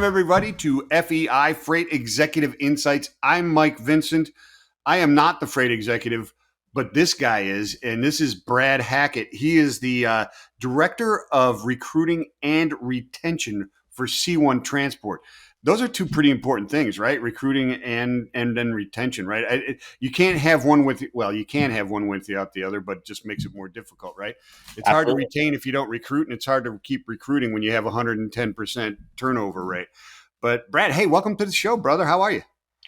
Welcome, everybody, to FEI, Freight Executive Insights. I'm Mike Vincent. I am not the freight executive, but this guy is, and this is Brad Hackett. He is the Director of Recruiting and Retention for C1 Transport. Those are two pretty important things, right? Recruiting and then retention, right? You can't have one with, well, you can have one without the other, but it just makes it more difficult, right? It's hard to retain if you don't recruit, and it's hard to keep recruiting when you have 110% turnover rate. But Brad, hey, welcome to the show, brother. How are you?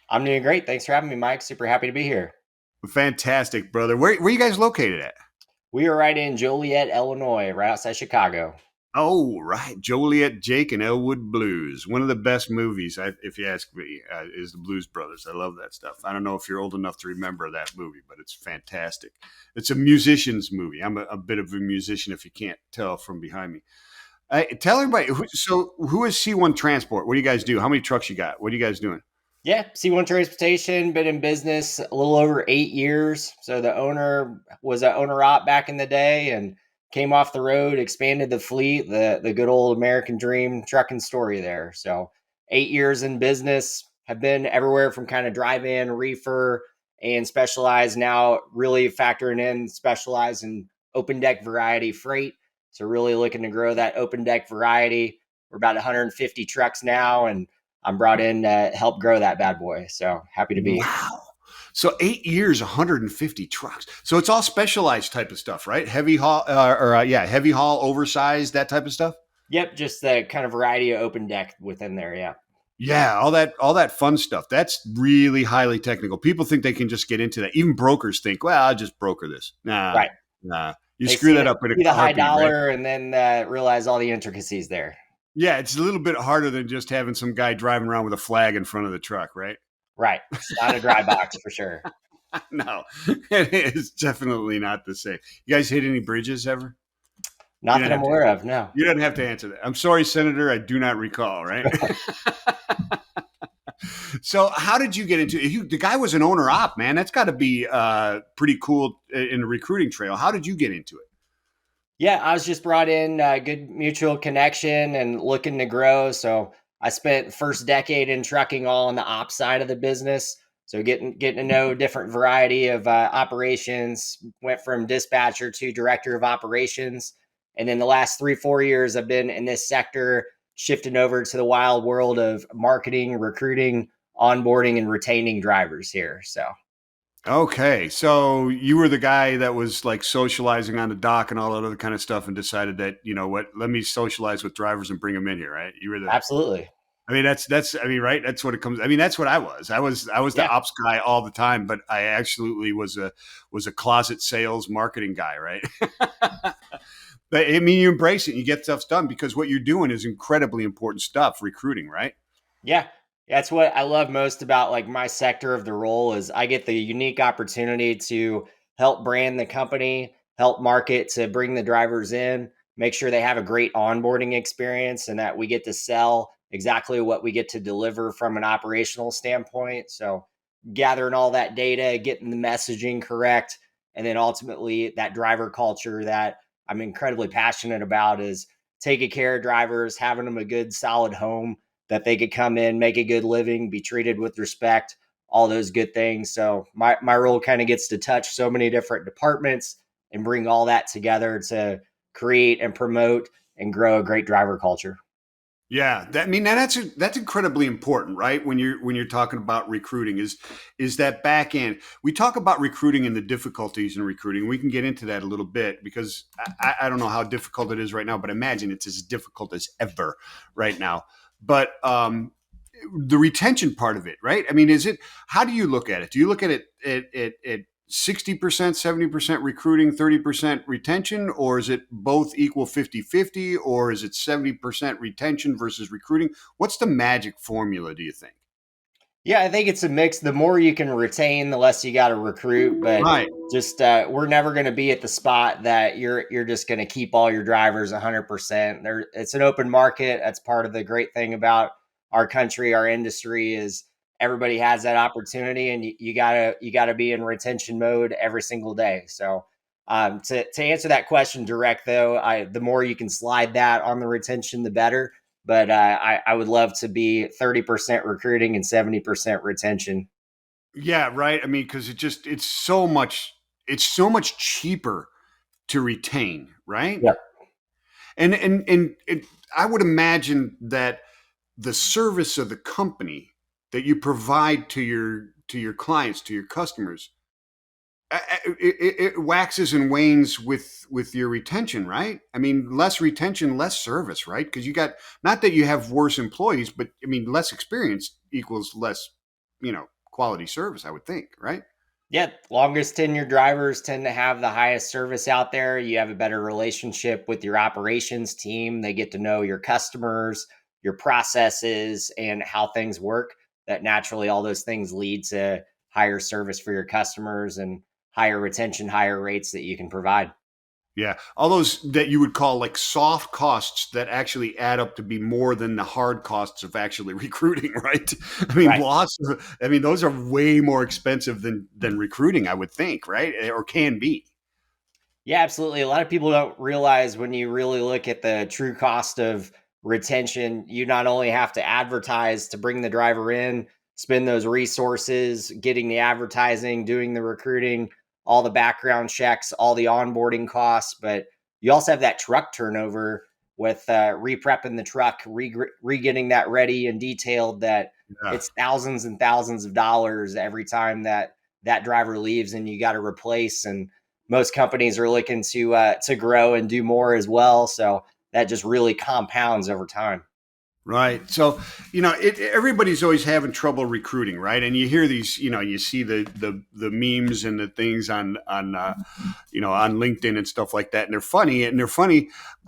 I'm doing great. Thanks for having me, Mike. Super happy to be here. Fantastic, brother. Where are you guys located at? We are right in Joliet, Illinois, right outside Chicago. Oh, right. Joliet, Jake, and Elwood Blues. One of the best movies, if you ask me, is the Blues Brothers. I love that stuff. I don't know if you're old enough to remember that movie, but it's fantastic. It's a musician's movie. I'm a bit of a musician, if you can't tell from behind me. Tell everybody, who is C1 Transport? What do you guys do? How many trucks you got? What are you guys doing? Yeah, C1 Transportation, been in business a little over 8 years. So the owner was an owner-op back in the day and came off the road, expanded the fleet, the good old American dream trucking story there. So 8 years in business, have been everywhere from kind of drive-in, reefer, and specialized now, really factoring in specialized in open deck variety freight. So really looking to grow that open deck variety. We're about 150 trucks now, and I'm brought in to help grow that bad boy. So happy to be here. Wow. So 8 years, 150 trucks. So it's all specialized type of stuff, right? Heavy haul, heavy haul, oversized, that type of stuff. Yep, just the kind of variety of open deck within there. Yeah. Yeah, all that fun stuff. That's really highly technical. People think they can just get into that. Even brokers think, well, I'll just broker this. Right. Nah. You They screw see that up in a the high heartbeat, right? dollar and then realize all the intricacies there. Yeah, it's a little bit harder than just having some guy driving around with a flag in front of the truck, right? Right. It's not a dry box for sure. No, it is definitely not the same. You guys hit any bridges ever? Not that I'm aware of, no. You don't have to answer that. I'm sorry, Senator. I do not recall, right? So how did you get into it? The guy was an owner op, man. That's got to be pretty cool in the recruiting trail. How did you get into it? Yeah, I was just brought in, good mutual connection and looking to grow. So I spent the first decade in trucking all on the ops side of the business. So getting to know different variety of operations, went from dispatcher to director of operations. And then the last 3-4 years, I've been in this sector, shifting over to the wild world of marketing, recruiting, onboarding, and retaining drivers here. So Okay, so you were the guy that was like socializing on the dock and all that other kind of stuff, and decided that, you know what, let me socialize with drivers and bring them in here, right? You were the. absolutely. I mean, that's. I mean, right? That's what it comes. I mean, that's what I was. I was the Yeah. ops guy all the time, but I actually was a closet sales marketing guy, right? But I mean, you embrace it, and you get stuff done because what you're doing is incredibly important stuff, recruiting, right? Yeah. That's what I love most about like my sector of the role is I get the unique opportunity to help brand the company, help market to bring the drivers in, make sure they have a great onboarding experience and that we get to sell exactly what we get to deliver from an operational standpoint. So gathering all that data, getting the messaging correct, and then ultimately that driver culture that I'm incredibly passionate about is taking care of drivers, having them a good solid home that they could come in, make a good living, be treated with respect, all those good things. So my role kind of gets to touch so many different departments and bring all that together to create and promote and grow a great driver culture. Yeah, I mean that's incredibly important, right? When you're talking about recruiting, is that back end. We talk about recruiting and the difficulties in recruiting. We can get into that a little bit because I don't know how difficult it is right now, but imagine it's as difficult as ever right now. But the retention part of it, right? I mean, is it? How do you look at it? Do you look at it at 60%, 70% recruiting, 30% retention, or is it both equal 50-50, or is it 70% retention versus recruiting? What's the magic formula, do you think? Yeah, I think it's a mix. The more you can retain, the less you got to recruit. But Right. just we're never going to be at the spot that you're just going to keep all your drivers 100%. There, it's an open market. That's part of the great thing about our country, our industry is everybody has that opportunity, and you gotta be in retention mode every single day. So to answer that question direct though, the more you can slide that on the retention, the better. but I would love to be 30% recruiting and 70% retention. Yeah, right. I mean, because it's so much cheaper to retain, right? Yep. And I would imagine that the service of the company that you provide to your clients, to your customers, it waxes and wanes with your retention, right? I mean, less retention, less service, right? Because you got, not that you have worse employees, but I mean, less experience equals less, quality service, I would think, right? Yeah, longest tenure drivers tend to have the highest service out there. You have a better relationship with your operations team. They get to know your customers, your processes, and how things work. That naturally, all those things lead to higher service for your customers and higher retention, higher rates that you can provide. Yeah, all those that you would call like soft costs that actually add up to be more than the hard costs of actually recruiting, right? I mean, Right. loss. I mean, those are way more expensive than recruiting, I would think, right? Or can be. Yeah, absolutely. A lot of people don't realize when you really look at the true cost of retention, you not only have to advertise to bring the driver in, spend those resources, getting the advertising, doing the recruiting, all the background checks, all the onboarding costs, but you also have that truck turnover with re-prepping the truck, re-getting that ready and detailed. That Yeah. it's thousands and thousands of dollars every time that that driver leaves, and you got to replace. And most companies are looking to grow and do more as well. So that just really compounds over time. Right. So, everybody's always having trouble recruiting, right? And you hear these, you see the memes and the things on LinkedIn and stuff like that, and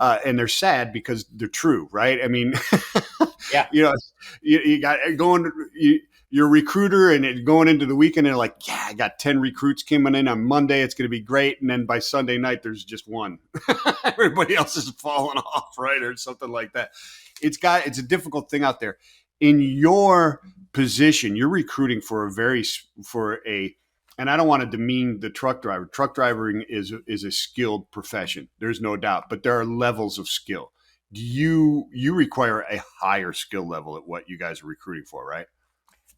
and they're sad because they're true, right? I mean, Yeah, you know, you got you're a recruiter and going into the weekend and like, yeah, I got 10 recruits coming in on Monday. It's going to be great. And then by Sunday night, there's just one. Everybody else is falling off, right? Or something like that. It's a difficult thing out there. In your position, you're recruiting for a and I don't want to demean the truck driver. Truck driving is a skilled profession. There's no doubt, but there are levels of skill. You require a higher skill level at what you guys are recruiting for, right?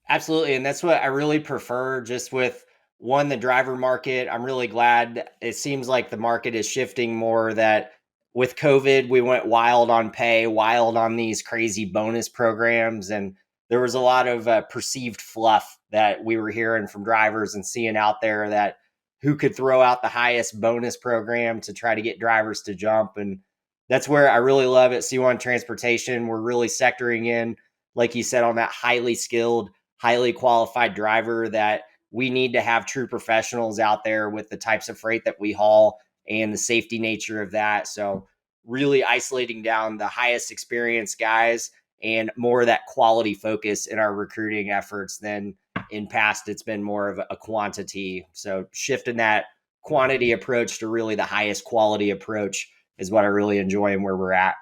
absolutely. And that's what I really prefer just with one, the driver market. I'm really glad it seems like the market is shifting more that with COVID, we went wild on pay, wild on these crazy bonus programs. And there was a lot of perceived fluff that we were hearing from drivers and seeing out there that who could throw out the highest bonus program to try to get drivers to jump. And that's where I really love it. C1 Transportation, we're really sectoring in, like you said, on that highly skilled, highly qualified driver that we need to have true professionals out there with the types of freight that we haul and the safety nature of that. So, really isolating down the highest experienced guys and more of that quality focus in our recruiting efforts than in past. It's been more of a quantity. So, shifting that quantity approach to really the highest quality approach is what I really enjoy and where we're at.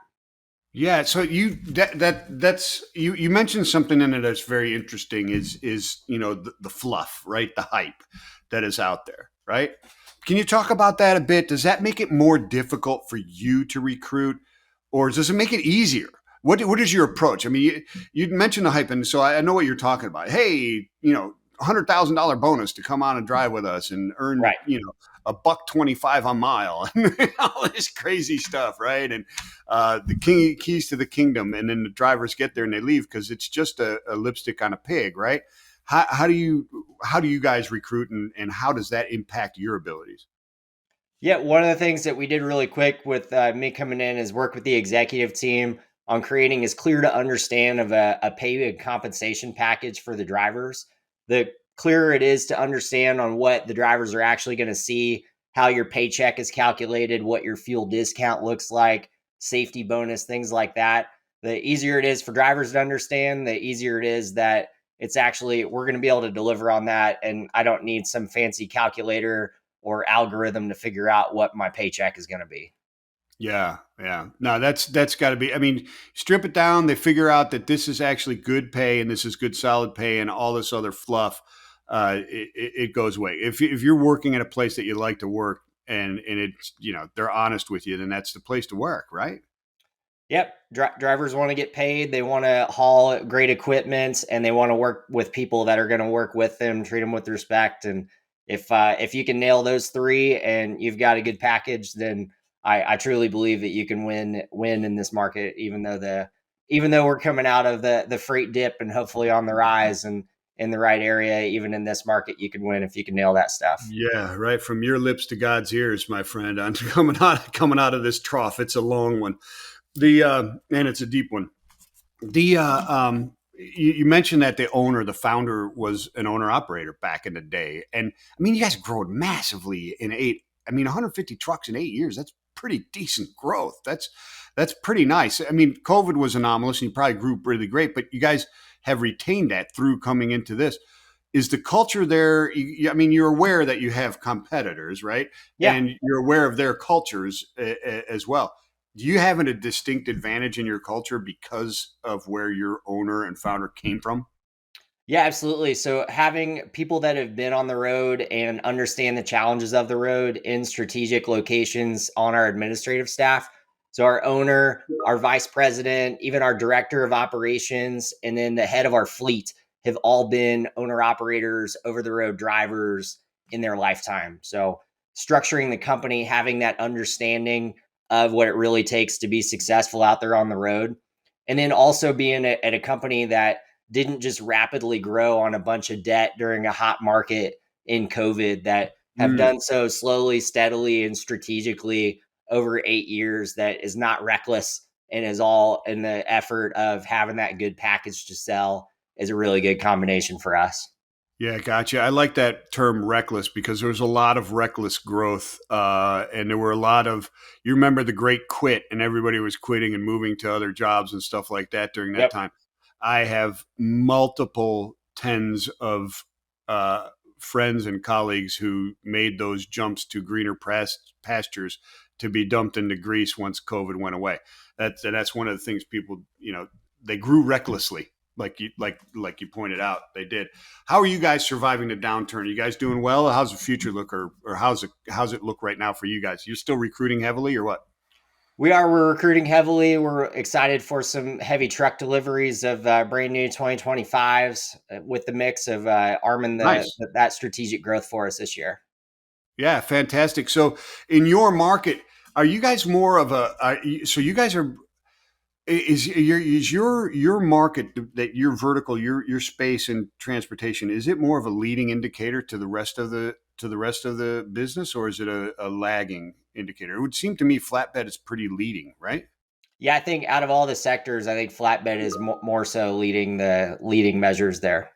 Yeah, so that's you mentioned something in it that's very interesting is the fluff, right? The hype that is out there, right? Can you talk about that a bit? Does that make it more difficult for you to recruit, or does it make it easier? What is your approach? I mean, you mentioned the hype, and so I know what you're talking about. Hey, $100,000 bonus to come on and drive with us and earn Right. a $1.25 a mile, all this crazy stuff, right? And the keys to the kingdom, and then the drivers get there and they leave because it's just a lipstick on a pig, right? How do you guys recruit, and how does that impact your abilities? Yeah, one of the things that we did really quick with me coming in is work with the executive team on creating as clear to understand of a pay and compensation package for the drivers. The clearer it is to understand on what the drivers are actually going to see, how your paycheck is calculated, what your fuel discount looks like, safety bonus, things like that. The easier it is for drivers to understand, the easier it is that it's actually we're going to be able to deliver on that. And I don't need some fancy calculator or algorithm to figure out what my paycheck is going to be. Yeah, yeah. No, that's got to be. I mean, strip it down. They figure out that this is actually good pay, and this is good solid pay, and all this other fluff. It goes away. If you're working at a place that you like to work, and it's they're honest with you, then that's the place to work, right? Yep. Drivers want to get paid. They want to haul great equipment, and they want to work with people that are going to work with them, treat them with respect. And if you can nail those three, and you've got a good package, then I truly believe that you can win in this market. Even though we're coming out of the freight dip and hopefully on the rise and in the right area, even in this market, you can win if you can nail that stuff. Yeah, right. From your lips to God's ears, my friend. On coming out of this trough. It's a long one. And it's a deep one. You mentioned that the founder, was an owner operator back in the day, and I mean, you guys grown massively in eight. I mean, 150 trucks in 8 years. That's pretty decent growth. That's pretty nice. I mean, COVID was anomalous, and you probably grew really great, but you guys have retained that through coming into this. Is the culture there? I mean, you're aware that you have competitors, right? Yeah. And you're aware of their cultures as well. Do you have a distinct advantage in your culture because of where your owner and founder came from? Yeah, absolutely. So having people that have been on the road and understand the challenges of the road in strategic locations on our administrative staff. So our owner, our vice president, even our director of operations, and then the head of our fleet have all been owner operators, over the road drivers in their lifetime. So structuring the company, having that understanding of what it really takes to be successful out there on the road. And then also being at a company that didn't just rapidly grow on a bunch of debt during a hot market in COVID, that have Mm. done so slowly, steadily, and strategically over 8 years, that is not reckless and is all in the effort of having that good package to sell, is a really good combination for us. Yeah, gotcha. I like that term reckless because there was a lot of reckless growth. And there were a lot of, you remember the great quit, and everybody was quitting and moving to other jobs and stuff like that during that Yep. time. I have multiple tens of friends and colleagues who made those jumps to greener pastures to be dumped into Greece once COVID went away. That's one of the things people, they grew recklessly, like you pointed out, they did. How are you guys surviving the downturn? Are you guys doing well? How's the future look, or how's it look right now for you guys? You're still recruiting heavily, or what? We're recruiting heavily. We're excited for some heavy truck deliveries of brand new 2025s, with the mix of arming Nice. that strategic growth for us this year. Yeah, fantastic. So, in your market, are you guys more of a? So you guys are is your market, that your vertical, your space in transportation, is it more of a leading indicator to the rest of the business, or is it a lagging indicator? It would seem to me flatbed is pretty leading, right? Yeah, I think out of all the sectors, I think flatbed is more so leading the leading measures there.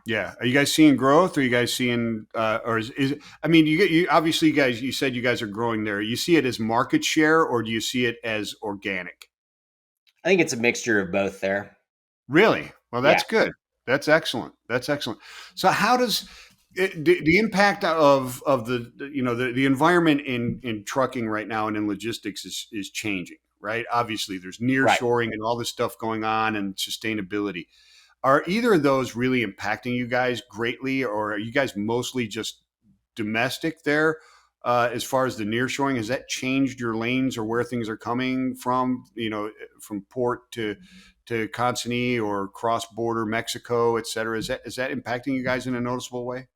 Yeah. Are you guys seeing growth? Are you guys seeing, or is I mean, you obviously, you said you guys are growing there. You see it as market share, or do you see it as organic? I think it's a mixture of both there. Really? Well, Yeah, that's good. That's excellent. That's excellent. So, how does the impact of the environment in trucking right now and in logistics is changing, right? Obviously, there's right. nearshoring and all this stuff going on, and sustainability. Are either of those really impacting you guys greatly, or are you guys mostly just domestic there? As far as the nearshoring, has that changed your lanes or where things are coming from? From port to consignee or cross border Mexico, et cetera. Is that impacting you guys in a noticeable way?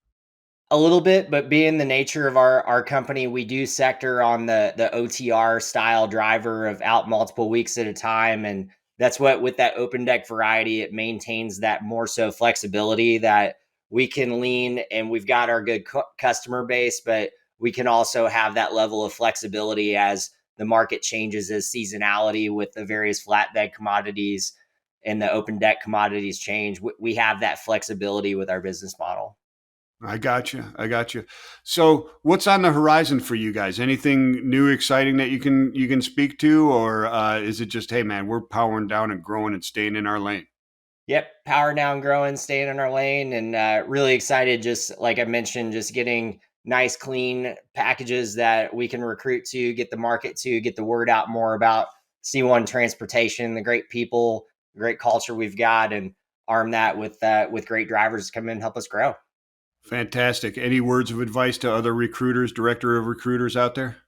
A little bit, but being the nature of our company, we do sector on the OTR style driver of out multiple weeks at a time, and that's what, with that open deck variety, it maintains that more so flexibility that we can lean, and we've got our good customer base, but we can also have that level of flexibility as the market changes, as seasonality with the various flatbed commodities and the open deck commodities change. We have that flexibility with our business model. I got you. I got you. So, what's on the horizon for you guys? Anything new, exciting that you can speak to, or is it just, hey, man, we're powering down and growing and staying in our lane? Yep, power down, growing, staying in our lane, and really excited. Just like I mentioned, just getting nice, clean packages that we can recruit to, get the market to, get the word out more about C1 transportation, the great people, the great culture we've got, and arm that with great drivers to come in and help us grow. Fantastic. Any words of advice to other recruiters, director of recruiters out there?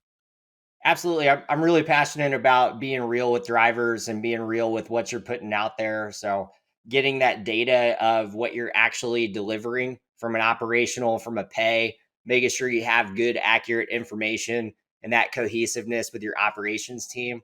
Absolutely. I'm really passionate about being real with drivers and being real with what you're putting out there. So, getting that data of what you're actually delivering from an operational, from a pay, making sure you have good, accurate information and that cohesiveness with your operations team.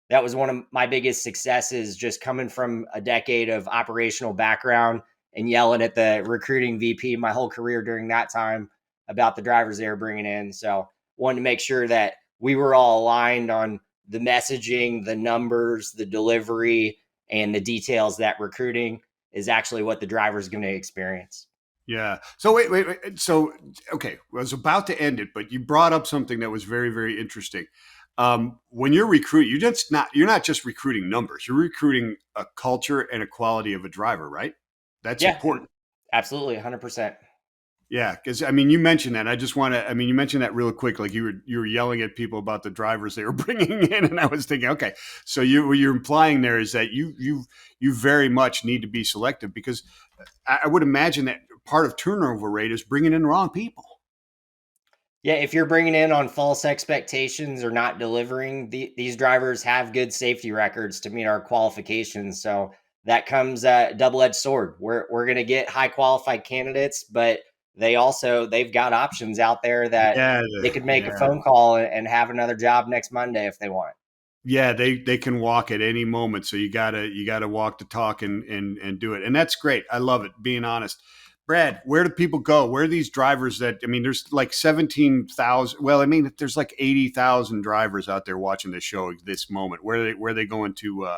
That was one of my biggest successes, just coming from a decade of operational background and yelling at the recruiting VP my whole career during that time about the drivers they were bringing in. So, wanted to make sure that we were all aligned on the messaging, the numbers, the delivery, and the details that recruiting is actually what the driver is going to experience. Yeah. So wait. So okay, I was about to end it, but you brought up something that was very, very interesting. When you're recruiting, you're not just recruiting numbers. You're recruiting a culture and a quality of a driver, right? That's Yeah, and important. absolutely 100%. Yeah, because I mean, you mentioned that. I just want to. I mean, you mentioned that real quick. Like you were yelling at people about the drivers they were bringing in, and I was thinking, okay, so what you're implying there is that you very much need to be selective because I would imagine that part of turnover rate is bringing in the wrong people. Yeah, if you're bringing in on false expectations or not delivering, these drivers have good safety records to meet our qualifications. So that comes a double-edged sword. We're going to get high qualified candidates, but they've got options out there that Yeah, they could make a yeah. phone call and have another job next Monday if they want. Yeah, they can walk at any moment, so you gotta walk the talk and do it, and that's great. I love it. Being honest, Brad, where do people go? Where are these drivers that I mean? There's like 17,000. Well, I mean, there's like 80,000 drivers out there watching this show at this moment. Where are they going to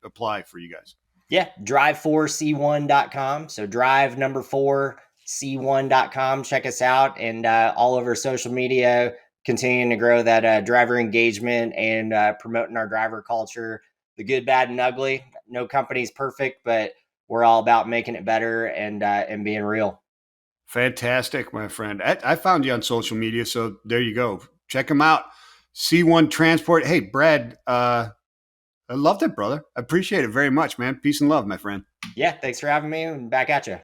apply for you guys? Yeah, drive4c1.com. So drive number 4c1.com. Check us out and all over social media, continuing to grow that driver engagement and promoting our driver culture, the good, bad, and ugly. No company's perfect, but we're all about making it better and being real. Fantastic, my friend. I found you on social media, so there you go. Check them out. C1 Transport. Hey, Brad. I loved it, brother. I appreciate it very much, man. Peace and love, my friend. Yeah, thanks for having me and back at you.